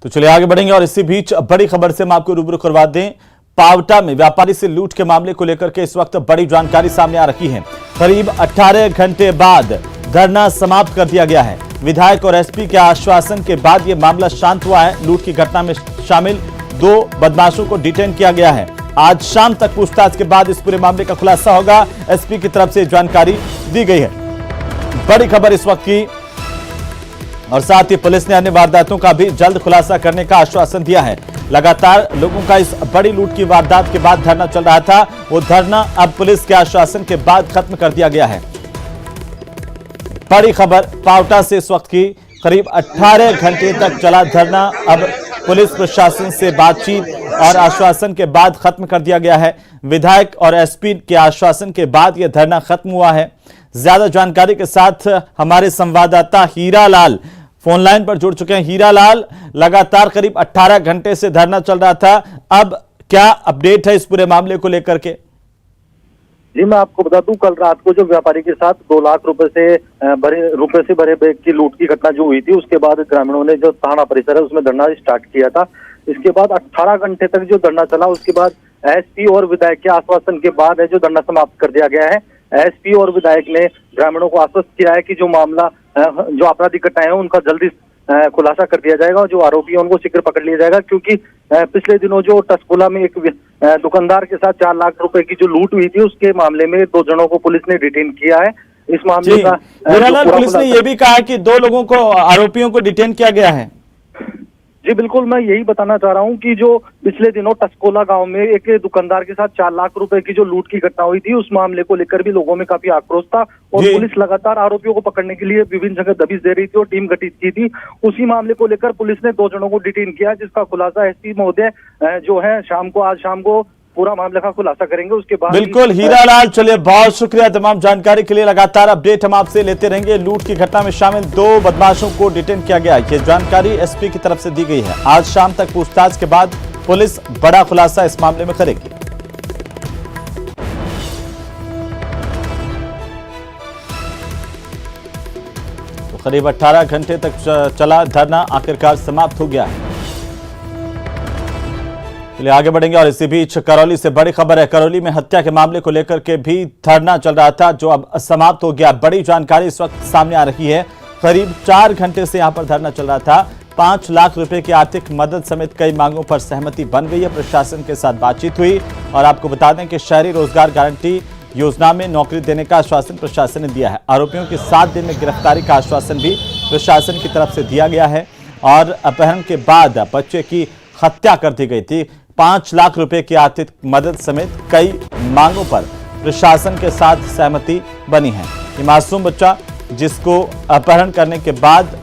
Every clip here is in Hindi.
तो चलिए आगे बढ़ेंगे और इसी बीच बड़ी खबर से हम आपको रूबरू करवा दें। पावटा में व्यापारी से लूट के मामले को लेकर के इस वक्त बड़ी जानकारी सामने आ रही है। करीब 18 घंटे बाद धरना समाप्त कर दिया गया है। विधायक और एसपी के आश्वासन के बाद यह मामला शांत हुआ है। लूट की घटना में शामिल 2 बदमाशों को डिटेन किया गया है। आज शाम तक पूछताछ के बाद इस पूरे मामले का खुलासा होगा। एसपी की तरफ से जानकारी दी गई है। बड़ी खबर इस वक्त की, और साथ ही पुलिस ने अन्य वारदातों का भी जल्द खुलासा करने का आश्वासन दिया है। लगातार लोगों का इस बड़ी लूट की वारदात के बाद धरना चल रहा था, वो धरना अब पुलिस के आश्वासन के बाद खत्म कर दिया गया है। बड़ी खबर पावटा से इस वक्त की, करीब 18 घंटे तक चला धरना अब पुलिस प्रशासन से बातचीत और आश्वासन के बाद खत्म कर दिया गया है। विधायक और एसपी के आश्वासन के बाद यह धरना खत्म हुआ है। ज्यादा जानकारी के साथ हमारे संवाददाता हीरा लाल फोन लाइन पर जुड़ चुके हैं। हीरा लाल, लगातार करीब 18 घंटे से धरना चल रहा था, अब क्या अपडेट है इस पूरे मामले को लेकर के? जी, मैं आपको बता दूं, कल रात को जो व्यापारी के साथ 2 लाख रुपए से भरे बैग की लूट की घटना जो हुई थी, उसके बाद ग्रामीणों ने जो थाना परिसर है उसमें धरना स्टार्ट किया था। इसके बाद 18 घंटे तक जो धरना चला, उसके बाद एसपी और विधायक के आश्वासन के बाद है जो धरना समाप्त कर दिया गया है। एसपी और विधायक ने ग्रामीणों को आश्वस्त किया है कि जो मामला जो आपराधिक घटनाएं हैं उनका जल्दी खुलासा कर दिया जाएगा और जो आरोपी है उनको शीघ्र पकड़ लिया जाएगा, क्योंकि पिछले दिनों जो टसकोला में एक दुकानदार के साथ 4 लाख रुपए की जो लूट हुई थी, उसके मामले में 2 जनों को पुलिस ने डिटेन किया है। इस मामले का पुलिस ने यह भी कहा है कि 2 लोगों को, आरोपियों को डिटेन किया गया है। जी बिल्कुल, मैं यही बताना चाह रहा हूं कि जो पिछले दिनों टसकोला गांव में एक दुकानदार के साथ 4 लाख रुपए की जो लूट की घटना हुई थी, उस मामले को लेकर भी लोगों में काफी आक्रोश था और पुलिस लगातार आरोपियों को पकड़ने के लिए विभिन्न जगह दबिश दे रही थी और टीम गठित की थी। उसी मामले को लेकर पुलिस ने 2 जनों को डिटेन किया, जिसका खुलासा एसपी महोदय जो है आज शाम को पूरा मामले का खुलासा करेंगे। उसके बाद बिल्कुल हीरा लाल, चलिए बहुत शुक्रिया तमाम जानकारी के लिए। लगातार अपडेट हम आपसे लेते रहेंगे। लूट की घटना में शामिल 2 बदमाशों को डिटेन किया गया, ये जानकारी एसपी की तरफ से दी गई है। आज शाम तक पूछताछ के बाद पुलिस बड़ा खुलासा इस मामले में करेगी। तो करीब 18 घंटे तक चला धरना आखिरकार समाप्त हो गया है। चलिए आगे बढ़ेंगे और इसी बीच करौली से बड़ी खबर है। करौली में हत्या के मामले को लेकर के भी धरना चल रहा था, जो अब समाप्त हो गया। बड़ी जानकारी इस वक्त सामने आ रही है। करीब 4 घंटे से यहां पर धरना चल रहा था। 5 लाख रुपए की आर्थिक मदद समेत कई मांगों पर सहमति बन गई है। प्रशासन के साथ बातचीत हुई और आपको बता दें कि शहरी रोजगार गारंटी योजना में नौकरी देने का आश्वासन प्रशासन ने दिया है। आरोपियों की 7 दिन में गिरफ्तारी का आश्वासन भी प्रशासन की तरफ से दिया गया है और अपहरण के बाद बच्चे की हत्या कर दी गई थी। 5 लाख रुपए की आर्थिक मदद समेत कई मांगों पर प्रशासन के साथ सहमति बनी है। ये मासूम बच्चा जिसको अपहरण करने के बाद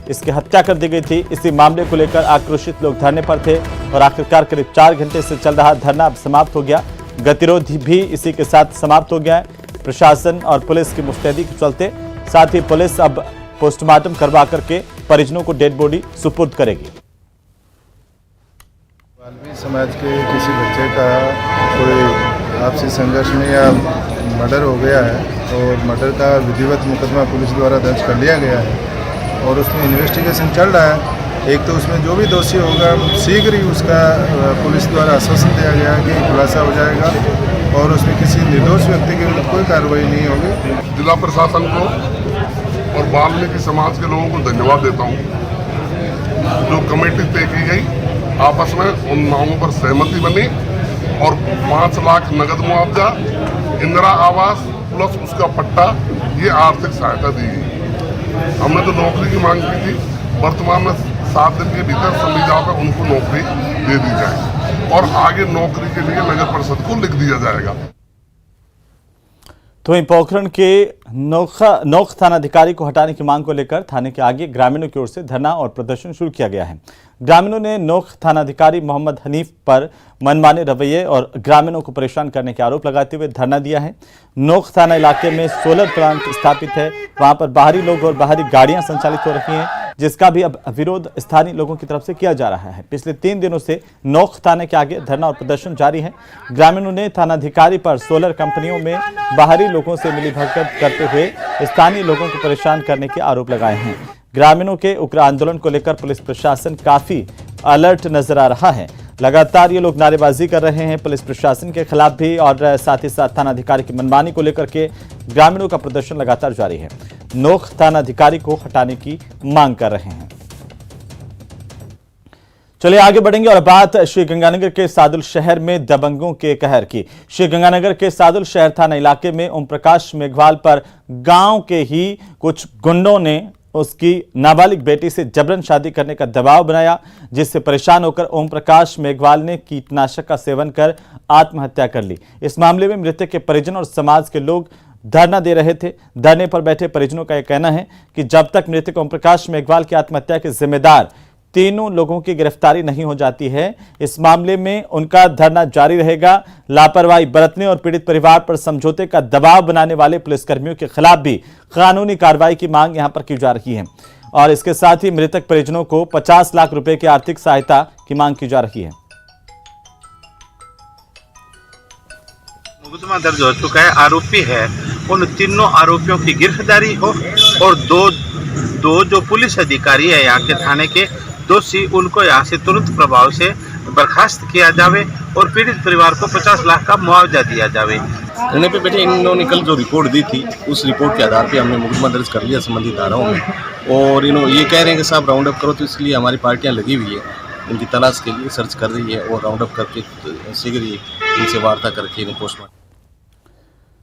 इसकी हत्या कर दी गई थी, इसी मामले को लेकर आक्रोशित लोग धरने पर थे और आखिरकार करीब 4 घंटे से चल रहा धरना अब समाप्त हो गया। गतिरोध भी इसी के साथ समाप्त हो गया है। प्रशासन और पुलिस की मुस्तैदी के चलते, साथ ही पुलिस अब पोस्टमार्टम करवा करके परिजनों को डेड बॉडी सुपुर्द करेगी। वाल्मीकि समाज के किसी बच्चे का कोई आपसी संघर्ष में या मर्डर हो गया है और मर्डर का विधिवत मुकदमा पुलिस द्वारा दर्ज कर लिया गया है और उसमें इन्वेस्टिगेशन चल रहा है। एक तो उसमें जो भी दोषी होगा शीघ्र ही उसका पुलिस द्वारा आश्वासन दिया गया है कि खुलासा हो जाएगा और उसमें किसी निर्दोष व्यक्ति के विरुद्ध कोई कार्रवाई नहीं होगी। जिला प्रशासन को और वाल्मीकि समाज के लोगों को धन्यवाद देता हूँ। जो कमेटी तय की गई, आपस में उन मांगों पर सहमति बनी और 5 लाख नगद मुआवजा, इंदिरा आवास प्लस उसका पट्टा, ये आर्थिक सहायता दी गई। हमने तो नौकरी की मांग की थी, वर्तमान में 7 दिन के भीतर समझ जाओ उनको नौकरी दे दी जाए और आगे नौकरी के लिए नगर परिषद को लिख दिया जाएगा। तो वहीं पोखरण के नोख थानाधिकारी को हटाने की मांग को लेकर थाने के आगे ग्रामीणों की ओर से धरना और प्रदर्शन शुरू किया गया है। ग्रामीणों ने नोख थानाधिकारी मोहम्मद हनीफ पर मनमाने रवैये और ग्रामीणों को परेशान करने के आरोप लगाते हुए धरना दिया है। नोख थाना इलाके में सोलर प्लांट स्थापित है, वहां पर बाहरी लोग और बाहरी गाड़ियां संचालित हो रही हैं, जिसका भी अब विरोध स्थानीय लोगों की तरफ से किया जा रहा है। पिछले 3 दिनों से नोख थाने के आगे धरना और प्रदर्शन जारी है। ग्रामीणों ने थानाधिकारी पर सोलर कंपनियों में बाहरी लोगों से मिलीभगत करते हुए स्थानीय लोगों को परेशान करने के आरोप लगाए हैं। ग्रामीणों के उग्र आंदोलन को लेकर पुलिस प्रशासन काफी अलर्ट नजर आ रहा है। लगातार ये लोग नारेबाजी कर रहे हैं पुलिस प्रशासन के खिलाफ भी, और साथ ही साथ थानाधिकारी की मनमानी को लेकर के ग्रामीणों का प्रदर्शन लगातार जारी है। नोख थानाधिकारी को हटाने की मांग कर रहे हैं। चलिए आगे बढ़ेंगे और बात श्रीगंगानगर के सादुल शहर में दबंगों के कहर की। श्रीगंगानगर के सादुल शहर थाना इलाके में ओम प्रकाश मेघवाल पर गांव के ही कुछ गुंडों ने उसकी नाबालिग बेटी से जबरन शादी करने का दबाव बनाया, जिससे परेशान होकर ओम प्रकाश मेघवाल ने कीटनाशक का सेवन कर आत्महत्या कर ली। इस मामले में मृतक के परिजन और समाज के लोग धरना दे रहे थे। धरने पर बैठे परिजनों का यह कहना है कि जब तक मृतक ओम प्रकाश मेघवाल की आत्महत्या के जिम्मेदार तीनों लोगों की गिरफ्तारी नहीं हो जाती है, इस मामले में उनका धरना जारी रहेगा। लापरवाही बरतने और पीड़ित परिवार पर समझौते का दबाव बनाने वाले पुलिसकर्मियों के खिलाफ भी कानूनी कार्रवाई की मांग यहां पर की जा रही है, और इसके साथ ही मृतक परिजनों को 50 लाख रुपए की आर्थिक सहायता की मांग की जा रही है। मुकदमा दर्ज हो चुका है, आरोपी है, उन तीनों आरोपियों की गिरफ्तारी हो और दो जो पुलिस अधिकारी है यहाँ के थाने के दोषी, उनको यहाँ से तुरंत प्रभाव से बर्खास्त किया जावे और पीड़ित परिवार को 50 लाख का मुआवजा दिया जावे। थाने पे बैठे इन्होंने कल जो रिपोर्ट दी थी, उस रिपोर्ट के आधार पे हमने मुकदमा दर्ज कर लिया संबंधित धाराओं में, और इन्होंने ये कह रहे हैं कि साहब राउंड अप करो, तो इसलिए हमारी पार्टियां लगी हुई है, इनकी तलाश के लिए सर्च कर रही है और राउंड अप करके शीघ्र ही इनसे वार्ता करके इन्हें पोस्टमार्टम।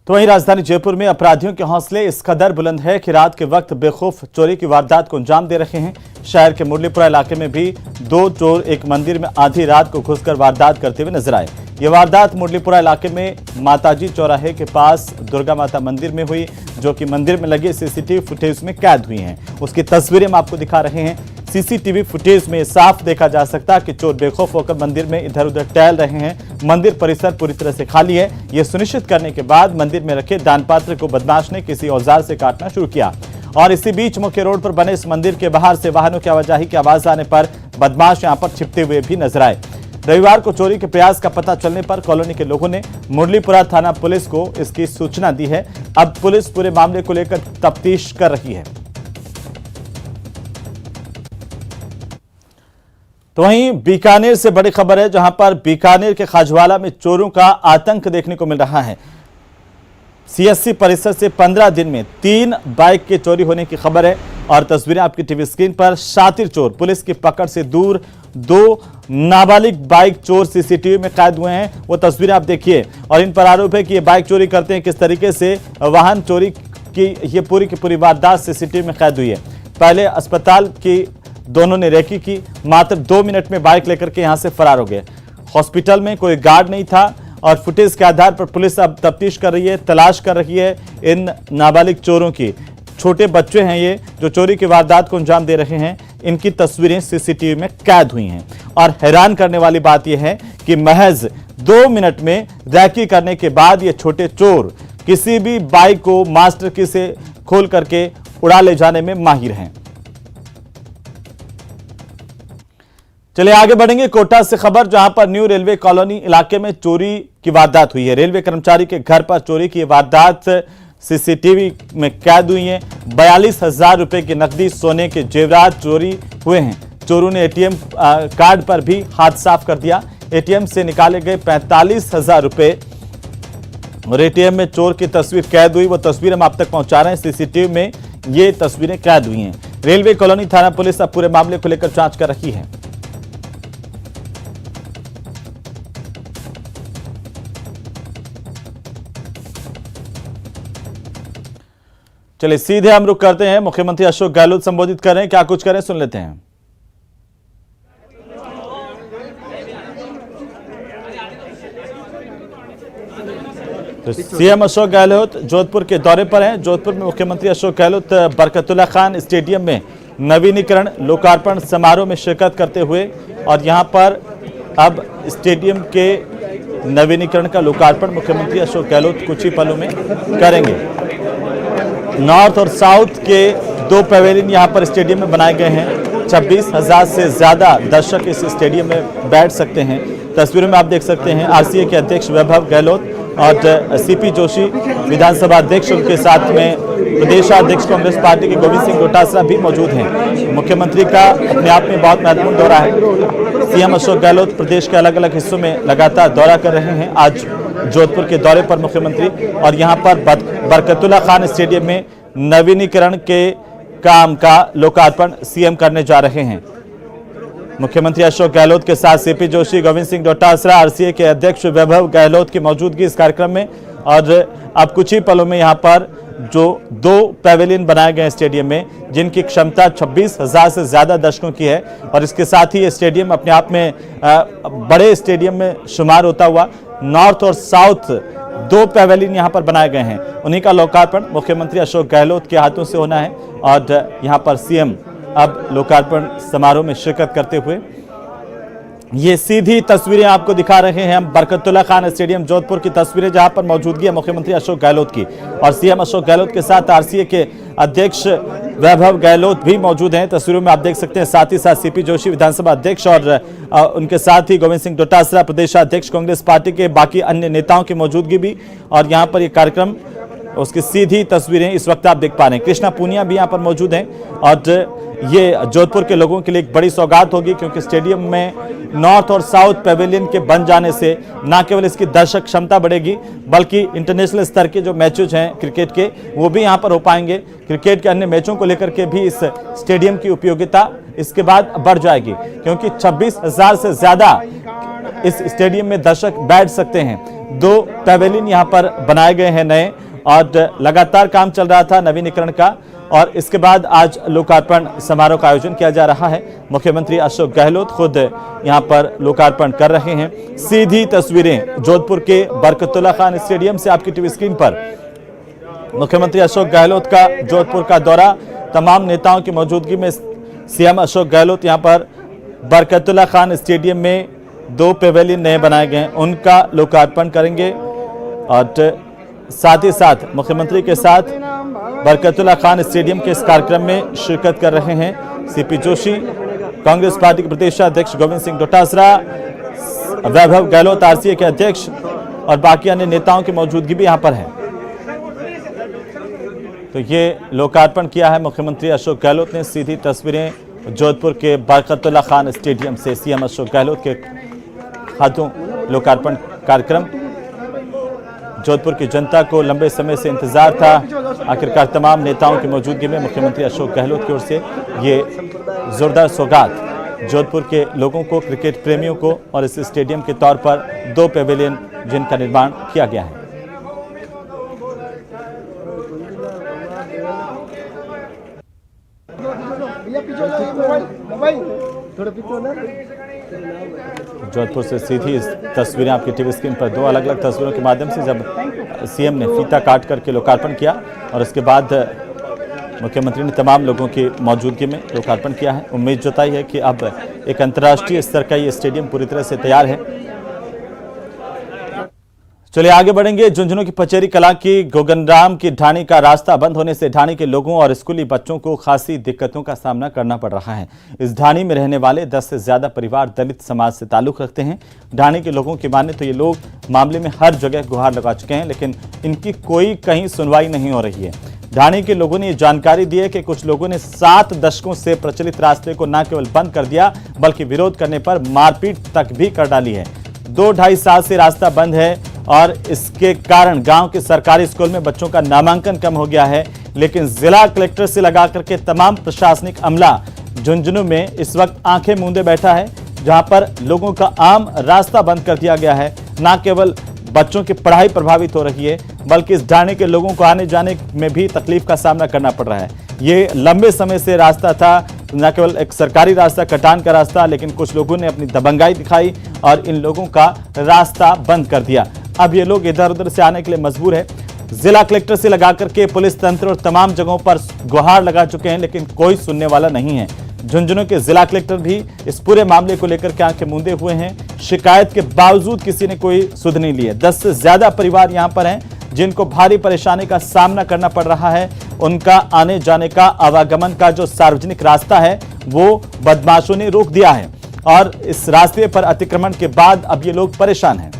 तो वहीं राजधानी जयपुर में अपराधियों के हौसले इस कदर बुलंद है कि रात के वक्त बेखौफ चोरी की वारदात को अंजाम दे रहे हैं। शहर के मुरलीपुरा इलाके में भी 2 चोर एक मंदिर में आधी रात को घुसकर वारदात करते हुए नजर आए। ये वारदात मुरलीपुरा इलाके में माताजी चौराहे के पास दुर्गा माता मंदिर में हुई, जो कि मंदिर में लगे सीसीटीवी फुटेज में कैद हुई हैं। उसकी तस्वीरें हम आपको दिखा रहे हैं। सीसीटीवी फुटेज में साफ देखा जा सकता है कि चोर बेखौफ होकर मंदिर में इधर उधर टहल रहे हैं। मंदिर परिसर पूरी तरह से खाली है। यह सुनिश्चित करने के बाद मंदिर में रखे दान पात्र को बदमाश ने किसी औजार से काटना शुरू किया, और इसी बीच मुख्य रोड पर बने इस मंदिर के बाहर से वाहनों की आवाजाही की आवाज आने पर बदमाश यहां पर छिपते हुए भी नजर आए। रविवार को चोरी के प्रयास का पता चलने पर कॉलोनी के लोगों ने मुरलीपुरा थाना पुलिस को इसकी सूचना दी है। अब पुलिस पूरे मामले को लेकर तफ्तीश कर रही है। तो वहीं बीकानेर से बड़ी खबर है, जहां पर बीकानेर के खाजवाला में चोरों का आतंक देखने को मिल रहा है। सीएससी परिसर से 15 दिन में 3 बाइक के चोरी होने की खबर है, और तस्वीरें आपकी टीवी स्क्रीन पर। शातिर चोर पुलिस की पकड़ से दूर, 2 नाबालिग बाइक चोर सीसीटीवी में कैद हुए हैं। वो तस्वीरें आप देखिए, और इन पर आरोप है कि ये बाइक चोरी करते हैं किस तरीके से। वाहन चोरी की ये पूरी की पूरी वारदात सीसीटीवी में कैद हुई है। पहले अस्पताल की दोनों ने रेकी की, मात्र 2 मिनट में बाइक लेकर के यहां से फरार हो गए। हॉस्पिटल में कोई गार्ड नहीं था, और फुटेज के आधार पर पुलिस अब तफ्तीश कर रही है, तलाश कर रही है इन नाबालिग चोरों की। छोटे बच्चे हैं ये जो चोरी की वारदात को अंजाम दे रहे हैं। इनकी तस्वीरें सीसीटीवी में कैद हुई हैं, और हैरान करने वाली बात यह है कि महज 2 मिनट में रैकी करने के बाद ये छोटे चोर किसी भी बाइक को मास्टर की से खोल करके उड़ा ले जाने में माहिर हैं। चलिए आगे बढ़ेंगे कोटा से खबर, जहां पर न्यू रेलवे कॉलोनी इलाके में चोरी की वारदात हुई है। रेलवे कर्मचारी के घर पर चोरी की वारदात सीसीटीवी में कैद हुई है। 42,000 रुपए की नकदी, सोने के जेवरात चोरी हुए हैं। चोरों ने एटीएम कार्ड पर भी हाथ साफ कर दिया। एटीएम से निकाले गए 45,000 रुपए, और एटीएम में चोर की तस्वीर कैद हुई। वो तस्वीर हम आप तक पहुंचा रहे हैं। सीसीटीवी में ये तस्वीरें कैद हुई हैं। रेलवे कॉलोनी थाना पुलिस अब पूरे मामले को लेकर जांच कर रही है। चलिए सीधे हम रुक करते हैं। मुख्यमंत्री अशोक गहलोत संबोधित कर रहे हैं, क्या कुछ करें सुन लेते हैं। तो सीएम अशोक गहलोत जोधपुर के दौरे पर हैं। जोधपुर में मुख्यमंत्री अशोक गहलोत बरकतुल्ला खान स्टेडियम में नवीनीकरण लोकार्पण समारोह में शिरकत करते हुए, और यहां पर अब स्टेडियम के नवीनीकरण का लोकार्पण मुख्यमंत्री अशोक गहलोत कुछ ही पलों में करेंगे। नॉर्थ और साउथ के 2 पवेलियन यहां पर स्टेडियम में बनाए गए हैं। 26,000 से ज्यादा दर्शक इस स्टेडियम में बैठ सकते हैं। तस्वीरों में आप देख सकते हैं आरसीए के अध्यक्ष वैभव गहलोत और सीपी जोशी विधानसभा अध्यक्ष, उनके साथ में प्रदेशाध्यक्ष कांग्रेस पार्टी के गोविंद सिंह डोटासरा भी मौजूद हैं। मुख्यमंत्री का अपने आप में बहुत महत्वपूर्ण दौरा है। सीएम अशोक गहलोत प्रदेश के अलग अलग हिस्सों में लगातार दौरा कर रहे हैं। आज जोधपुर के दौरे पर मुख्यमंत्री और यहां पर बरकतुल्ला खान स्टेडियम में नवीनीकरण के काम का लोकार्पण सीएम करने जा रहे हैं। मुख्यमंत्री अशोक गहलोत के साथ सीपी जोशी, गोविंद सिंह डोटासरा, आरसीए के अध्यक्ष वैभव गहलोत की मौजूदगी इस कार्यक्रम में। और अब कुछ ही पलों में यहां पर जो 2 पैवेलियन बनाए गए स्टेडियम में, जिनकी क्षमता 26,000 से ज्यादा दर्शकों की है और इसके साथ ही ये स्टेडियम अपने आप में बड़े स्टेडियम में शुमार होता हुआ नॉर्थ और साउथ 2 पैवेलियन यहां पर बनाए गए हैं। उन्हीं का लोकार्पण मुख्यमंत्री अशोक गहलोत के हाथों से होना है और यहां पर सीएम अब लोकार्पण समारोह में शिरकत करते हुए ये सीधी तस्वीरें आपको दिखा रहे हैं हम बरकतुल्ला खान स्टेडियम जोधपुर की तस्वीरें, जहां पर मौजूदगी है मुख्यमंत्री अशोक गहलोत की और सीएम अशोक गहलोत के साथ आरसीए के अध्यक्ष वैभव गहलोत भी मौजूद हैं। तस्वीरों में आप देख सकते हैं। साथ ही साथ सीपी जोशी विधानसभा अध्यक्ष और उनके साथ ही गोविंद सिंह डोटासरा प्रदेशाध्यक्ष कांग्रेस पार्टी के, बाकी अन्य नेताओं की मौजूदगी भी। और यहाँ पर यह कार्यक्रम, उसकी सीधी तस्वीरें इस वक्त आप देख पा रहे हैं। कृष्णा पूनिया भी यहाँ पर मौजूद हैं और ये जोधपुर के लोगों के लिए एक बड़ी सौगात होगी, क्योंकि स्टेडियम में नॉर्थ और साउथ पैवेलियन के बन जाने से न केवल इसकी दर्शक क्षमता बढ़ेगी, बल्कि इंटरनेशनल स्तर के जो मैचेज हैं क्रिकेट के, वो भी यहाँ पर हो पाएंगे। क्रिकेट के अन्य मैचों को लेकर के भी इस स्टेडियम की उपयोगिता इसके बाद बढ़ जाएगी, क्योंकि 26,000 से ज्यादा इस स्टेडियम में दर्शक बैठ सकते हैं। 2 पैवेलियन यहाँ पर बनाए गए हैं नए और लगातार काम चल रहा था नवीनीकरण का और इसके बाद आज लोकार्पण समारोह का आयोजन किया जा रहा है। मुख्यमंत्री अशोक गहलोत खुद यहां पर लोकार्पण कर रहे हैं। सीधी तस्वीरें जोधपुर के बरकतुल्ला खान स्टेडियम से आपकी टीवी स्क्रीन पर। मुख्यमंत्री अशोक गहलोत का जोधपुर का दौरा, तमाम नेताओं की मौजूदगी में सीएम अशोक गहलोत यहां पर बरकतुल्ला खान स्टेडियम में 2 पैवेलियन नए बनाए गए हैं, उनका लोकार्पण करेंगे। और साथ ही साथ मुख्यमंत्री के साथ बरकतुल्ला खान स्टेडियम के इस कार्यक्रम में शिरकत कर रहे हैं सीपी जोशी, कांग्रेस पार्टी के प्रदेशाध्यक्ष गोविंद सिंह डोटासरा, वैभव गहलोत आरसीए के अध्यक्ष और बाकी अन्य नेताओं की मौजूदगी भी यहां पर है। तो ये लोकार्पण किया है मुख्यमंत्री अशोक गहलोत ने। सीधी तस्वीरें जोधपुर के बरकतुल्ला खान स्टेडियम से सीएम अशोक गहलोत के हाथों लोकार्पण कार्यक्रम। जोधपुर की जनता को लंबे समय से इंतजार था, आखिरकार तमाम नेताओं की मौजूदगी में मुख्यमंत्री अशोक गहलोत की ओर से ये जोरदार सौगात जोधपुर के लोगों को, क्रिकेट प्रेमियों को और इस स्टेडियम के तौर पर 2 पैवेलियन जिनका निर्माण किया गया है। जोधपुर से सीधी तस्वीरें आपकी टीवी स्क्रीन पर, 2 अलग अलग तस्वीरों के माध्यम से जब सीएम ने फीता काट करके लोकार्पण किया और उसके बाद मुख्यमंत्री ने तमाम लोगों की मौजूदगी में लोकार्पण किया है। उम्मीद जताई है कि अब एक अंतर्राष्ट्रीय स्तर का ये स्टेडियम पूरी तरह से तैयार है। चलिए आगे बढ़ेंगे। झुंझुनू की पचेरी कला की गोगनराम की ढाणी का रास्ता बंद होने से ढाणी के लोगों और स्कूली बच्चों को खासी दिक्कतों का सामना करना पड़ रहा है। इस ढाणी में रहने वाले 10 से ज्यादा परिवार दलित समाज से ताल्लुक रखते हैं। ढाणी के लोगों की माने तो ये लोग मामले में हर जगह गुहार लगा चुके हैं, लेकिन इनकी कोई कहीं सुनवाई नहीं हो रही है। ढाणी के लोगों ने जानकारी दी है कि कुछ लोगों ने 7 दशकों से प्रचलित रास्ते को न केवल बंद कर दिया, बल्कि विरोध करने पर मारपीट तक भी कर डाली है। 2-2.5 साल से रास्ता बंद है और इसके कारण गांव के सरकारी स्कूल में बच्चों का नामांकन कम हो गया है। लेकिन जिला कलेक्टर से लगा करके तमाम प्रशासनिक अमला झुंझुनू में इस वक्त आंखें मूंदे बैठा है, जहां पर लोगों का आम रास्ता बंद कर दिया गया है। न केवल बच्चों की पढ़ाई प्रभावित हो रही है, बल्कि इस ढाणी के लोगों को आने जाने में भी तकलीफ का सामना करना पड़ रहा है। ये लंबे समय से रास्ता था, न केवल एक सरकारी रास्ता, कटान का रास्ता, लेकिन कुछ लोगों ने अपनी दबंगाई दिखाई और इन लोगों का रास्ता बंद कर दिया। अब ये लोग इधर उधर से आने के लिए मजबूर है। जिला कलेक्टर से लगा करके पुलिस तंत्र और तमाम जगहों पर गुहार लगा चुके हैं, लेकिन कोई सुनने वाला नहीं है। झुंझुनू के जिला कलेक्टर भी इस पूरे मामले को लेकर के आंखें मूंदे हुए हैं। शिकायत के बावजूद किसी ने कोई सुध नहीं ली है। 10 से ज्यादा परिवार यहां पर हैं जिनको भारी परेशानी का सामना करना पड़ रहा है। उनका आने जाने का, आवागमन का जो सार्वजनिक रास्ता है वो बदमाशों ने रोक दिया है और इस रास्ते पर अतिक्रमण के बाद अब ये लोग परेशान हैं।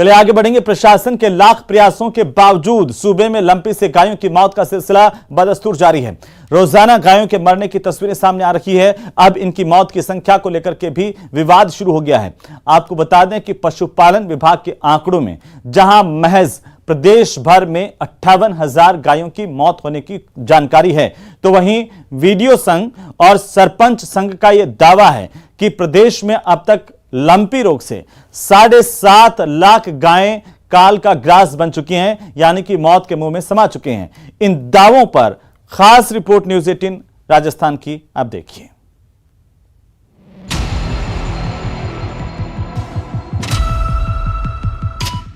चलिए आगे बढ़ेंगे। प्रशासन के लाख प्रयासों के बावजूद सूबे में लंपी से गायों की मौत का सिलसिला बदस्तूर जारी है। रोजाना गायों के मरने की तस्वीरें सामने आ रही है। अब इनकी मौत की संख्या को लेकर के भी विवाद शुरू हो गया है। आपको बता दें कि पशुपालन विभाग के आंकड़ों में जहां महज प्रदेश भर में 58,000 गायों की मौत होने की जानकारी है, तो वहीं वीडियो संघ और सरपंच संघ का यह दावा है कि प्रदेश में अब तक लंपी रोग से 7.5 लाख गायें काल का ग्रास बन चुकी हैं, यानी कि मौत के मुंह में समा चुके हैं। इन दावों पर खास रिपोर्ट न्यूज़ 18 राजस्थान की, आप देखिए।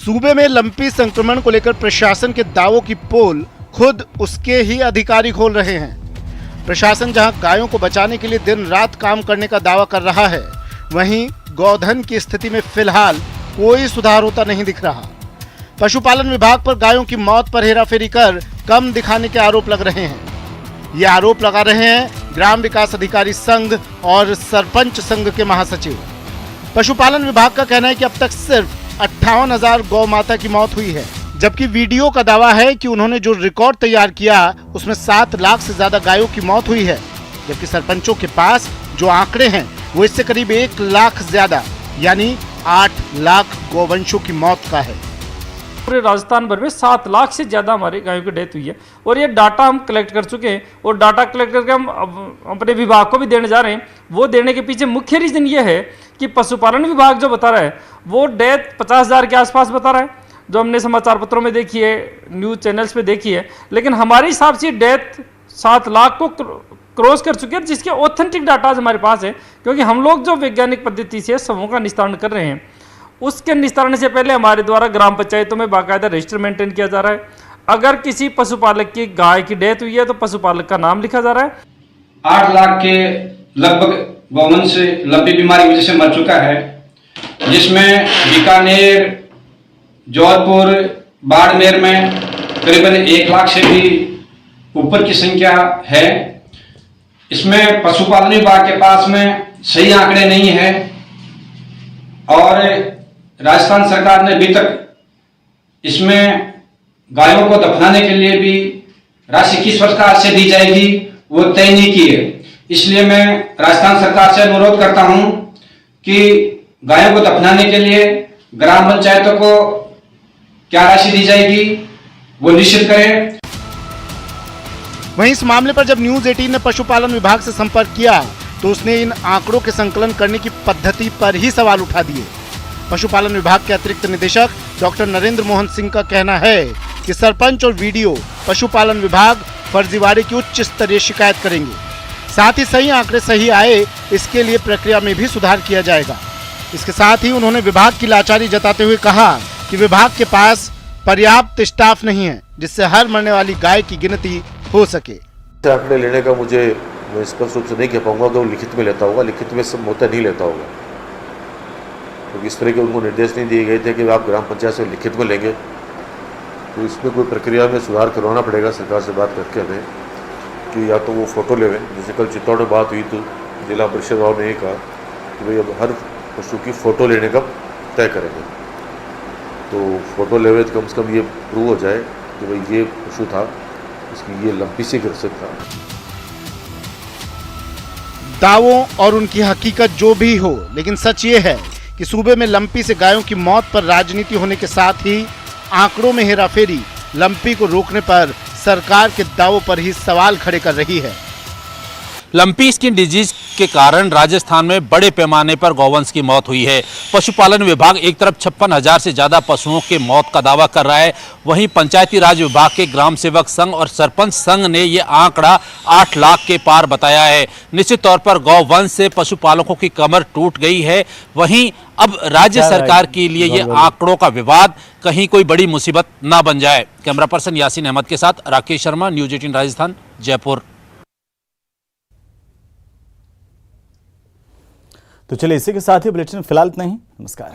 सूबे में लंपी संक्रमण को लेकर प्रशासन के दावों की पोल खुद उसके ही अधिकारी खोल रहे हैं। प्रशासन जहां गायों को बचाने के लिए दिन रात काम करने का दावा कर रहा है, वहीं गौधन की स्थिति में फिलहाल कोई सुधार होता नहीं दिख रहा। पशुपालन विभाग पर गायों की मौत पर हेराफेरी कर कम दिखाने के आरोप लग रहे हैं। ये आरोप लगा रहे हैं ग्राम विकास अधिकारी संघ और सरपंच संघ के महासचिव। पशुपालन विभाग का कहना है कि अब तक सिर्फ 58,000 गौ माता की मौत हुई है, जबकि वीडियो का दावा है कि उन्होंने जो रिकॉर्ड तैयार किया उसमें 7 लाख से ज्यादा गायों की मौत हुई है, जबकि सरपंचों के पास जो आंकड़े हैं वो इससे करीब 1 लाख ज्यादा यानी 8 लाख गौवंशों की मौत का है। पूरे राजस्थान भर में 7 लाख से ज़्यादा हमारी गायों की डेथ हुई है और ये डाटा हम कलेक्ट कर चुके हैं और डाटा कलेक्ट करके हम अपने विभाग को भी देने जा रहे हैं। वो देने के पीछे मुख्य रीज़न ये है कि पशुपालन विभाग जो बता रहा है वो डेथ 50,000 के आसपास बता रहा है, जो हमने समाचार पत्रों में देखी है, न्यूज़ चैनल्स पे देखी है, लेकिन हमारे हिसाब से डेथ 7 लाख को क्रॉस कर चुकी है, जिसके ऑथेंटिक डाटा हमारे पास है। क्योंकि हम लोग जो वैज्ञानिक पद्धति से समूह का निस्तारण कर रहे हैं, उसके निस्तारण से पहले हमारे द्वारा ग्राम पंचायतों में बाकायदा रजिस्टर मेंटेन किया जा रहा है। अगर किसी पशुपालक की गाय की डेथ हुई है तो पशुपालक का नाम लिखा जा रहा है। 8 लाख के लगभग गौवंश लंपी बीमारी की वजह से मर चुका है, जिसमें बीकानेर, जोधपुर, बाड़मेर में करीबन 1 लाख से भी ऊपर की संख्या है। इसमें पशुपालन विभाग के पास में सही आंकड़े नहीं है और राजस्थान सरकार ने अभी तक इसमें गायों को दफनाने के लिए भी राशि किस प्रकार से दी जाएगी वो तय नहीं की है। इसलिए मैं राजस्थान सरकार से अनुरोध करता हूं कि गायों को दफनाने के लिए ग्राम पंचायतों को क्या राशि दी जाएगी वो निश्चित करें। वहीं इस मामले पर जब न्यूज़ 18 ने पशुपालन विभाग से संपर्क किया तो उसने इन आंकड़ों के संकलन करने की पद्धति पर ही सवाल उठा दिए। पशुपालन विभाग के अतिरिक्त निदेशक डॉक्टर नरेंद्र मोहन सिंह का कहना है कि सरपंच और वीडियो पशुपालन विभाग फर्जीवाड़े की उच्च स्तरीय शिकायत करेंगे। साथ ही सही आंकड़े सही आए इसके लिए प्रक्रिया में भी सुधार किया जाएगा। इसके साथ ही उन्होंने विभाग की लाचारी जताते हुए कहा कि विभाग के पास पर्याप्त स्टाफ नहीं है जिससे हर मरने वाली गाय की गिनती हो सके। आंकड़े लेने का मुझे मैं स्पष्ट रूप से नहीं कह पाऊंगा कि वो लिखित में लेता होगा, लिखित में सब होता नहीं लेता होगा, क्योंकि इस तरह के उनको निर्देश नहीं दिए गए थे कि आप ग्राम पंचायत से लिखित में लेंगे। तो इसमें कोई प्रक्रिया में सुधार करवाना पड़ेगा सरकार से बात करके हमें, कि या तो वो फ़ोटो लेवें। जैसे कल चित्तौड़ में बात हुई तो जिला परिषद वालों ने ये कहा कि भाई अब हर पशु की फ़ोटो लेने का तय करेंगे, तो फ़ोटो लेवे तो कम से कम ये प्रूव हो जाए कि भाई ये पशु था, इसकी ये लंपी से ग्रसित था। दावों और उनकी हकीकत जो भी हो, लेकिन सच ये है कि सूबे में लंपी से गायों की मौत पर राजनीति होने के साथ ही आंकड़ों में हेराफेरी लंपी को रोकने पर सरकार के दावों पर ही सवाल खड़े कर रही है। लंपी स्किन डिजीज के कारण राजस्थान में बड़े पैमाने पर गौवंश की मौत हुई है। पशुपालन विभाग एक तरफ 56,000 से ज़्यादा पशुओं के मौत का दावा कर रहा है, वहीं पंचायती राज विभाग के ग्राम सेवक संघ और सरपंच संघ ने ये आंकड़ा 8 लाख के पार बताया है। निश्चित तौर पर गौवंश से पशुपालकों की कमर टूट गई है। वहीं अब राज्य सरकार के लिए ये आंकड़ों का विवाद कहीं कोई बड़ी मुसीबत ना बन जाए। कैमरा पर्सन यासीन अहमद के साथ राकेश शर्मा, न्यूज़ 18 राजस्थान, जयपुर। तो चलिए इसी के साथ ही बुलेटिन फिलहाल इतना ही। नमस्कार।